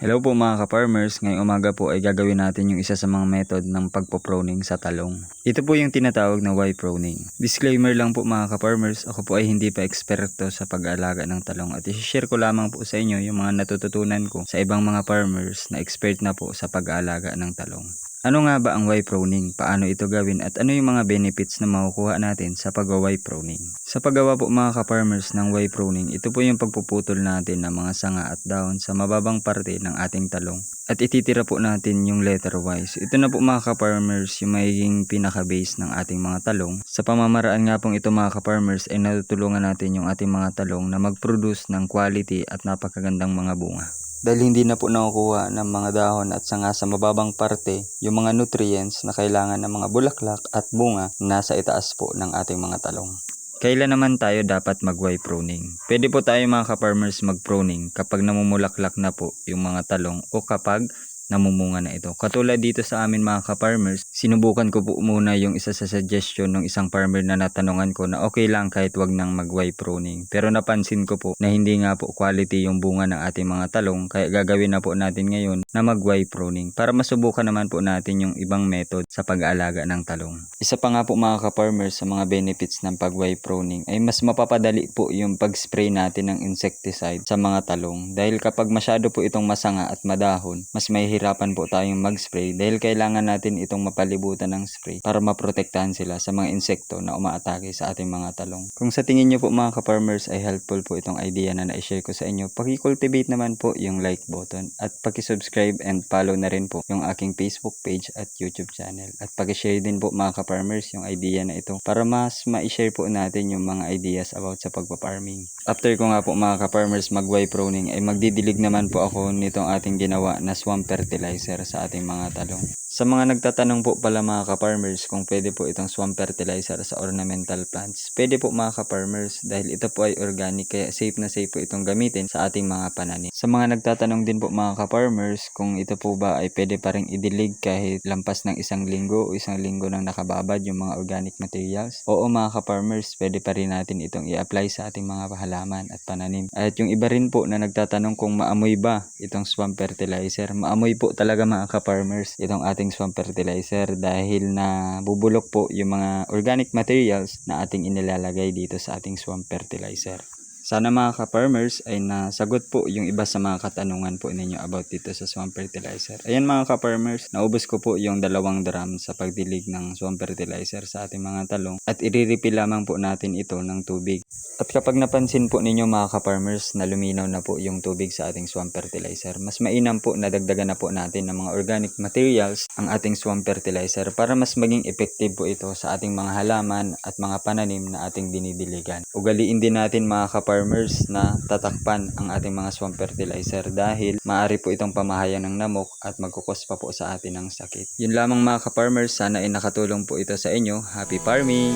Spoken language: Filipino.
Hello po mga ka-farmers, ngayong umaga po ay gagawin natin yung isa sa mga method ng pagpo-pruning sa talong. Ito po yung tinatawag na Y pruning. Disclaimer lang po mga ka-farmers, ako po ay hindi pa eksperto sa pag-aalaga ng talong at i-share ko lamang po sa inyo yung mga natututunan ko sa ibang mga farmers na expert na po sa pag-aalaga ng talong. Ano nga ba ang Y pruning? Paano ito gawin? At ano yung mga benefits na makukuha natin sa pag-Y pruning? Sa paggawa po mga ka-farmers ng Y pruning, ito po yung pagpuputol natin ng mga sanga at dahon sa mababang parte ng ating talong. At ititira po natin yung letter Y. So, ito na po mga ka-farmers yung magiging pinaka-base ng ating mga talong. Sa pamamaraan nga pong ito mga ka-farmers ay natutulungan natin yung ating mga talong na mag-produce ng quality at napakagandang mga bunga. Dahil hindi na po nakukuha ng mga dahon at sanga sa mababang parte yung mga nutrients na kailangan ng mga bulaklak at bunga nasa itaas po ng ating mga talong. Kailan naman tayo dapat mag-Y pruning? Pwede po tayo mga ka-farmers mag-pruning kapag namumulaklak na po yung mga talong o kapag namumunga na ito. Katulad dito sa amin mga ka-farmers, sinubukan ko po muna yung isa sa suggestion ng isang farmer na natanungan ko na okay lang kahit wag nang mag-Y pruning. Pero napansin ko po na hindi nga po quality yung bunga ng ating mga talong, kaya gagawin na po natin ngayon na mag-Y pruning para masubukan naman po natin yung ibang method sa pag-aalaga ng talong. Isa pa nga po mga ka-farmers sa mga benefits ng pag-Y pruning ay mas mapapadali po yung pag-spray natin ng insecticide sa mga talong, dahil kapag masyado po itong masanga at madahon, mas mahihirapan po tayong mag-spray dahil kailangan natin itong mapalibutan ng spray para maprotektahan sila sa mga insekto na umaatake sa ating mga talong. Kung sa tingin nyo po mga ka-farmers ay helpful po itong idea na na-share ko sa inyo, paki-cultivate naman po yung like button at paki-subscribe and follow na rin po yung aking Facebook page at YouTube channel. At paki-share din po mga ka-farmers yung idea na ito para mas ma-share po natin yung mga ideas about sa pagpa-farming. After ko nga po mga ka-farmers mag-Y pruning ay magdidilig naman po ako nitong ating ginawa na swamp fertilizer sa ating mga talong. Sa mga nagtatanong po pala mga ka-farmers kung pwede po itong swamp fertilizer sa ornamental plants, pwede po mga ka-farmers dahil ito po ay organic kaya safe na safe po itong gamitin sa ating mga pananim. Sa mga nagtatanong din po mga ka-farmers kung ito po ba ay pwede pa ring idilig kahit lampas ng isang linggo o isang linggo nang nakababad yung mga organic materials. Oo mga ka-farmers, pwede pa rin natin itong i-apply sa ating mga halaman at pananim. At yung iba rin po na nagtatanong kung maamoy ba itong swamp fertilizer, maamoy po talaga mga ka-farmers itong ating swamp fertilizer dahil na bubulok po yung mga organic materials na ating inilalagay dito sa ating swamp fertilizer. Sana mga ka-farmers ay nasagot po yung iba sa mga katanungan po ninyo about dito sa swamp fertilizer. Ayan mga ka-farmers, naubos ko po yung 2 drum sa pagdilig ng swamp fertilizer sa ating mga talong at i-refill lamang po natin ito ng tubig. At kapag napansin po ninyo mga ka-farmers na luminaw na po yung tubig sa ating swamp fertilizer, mas mainam po na dagdagan na po natin ng mga organic materials ang ating swamp fertilizer para mas maging effective po ito sa ating mga halaman at mga pananim na ating dinidiligan. Ugaliin din natin mga ka-farmers na tatakpan ang ating mga swamp fertilizer dahil maaari po itong pamahayan ng namok at magkukos pa po sa atin ng sakit. Yun lamang mga ka-farmers, sana ay nakatulong po ito sa inyo. Happy farming!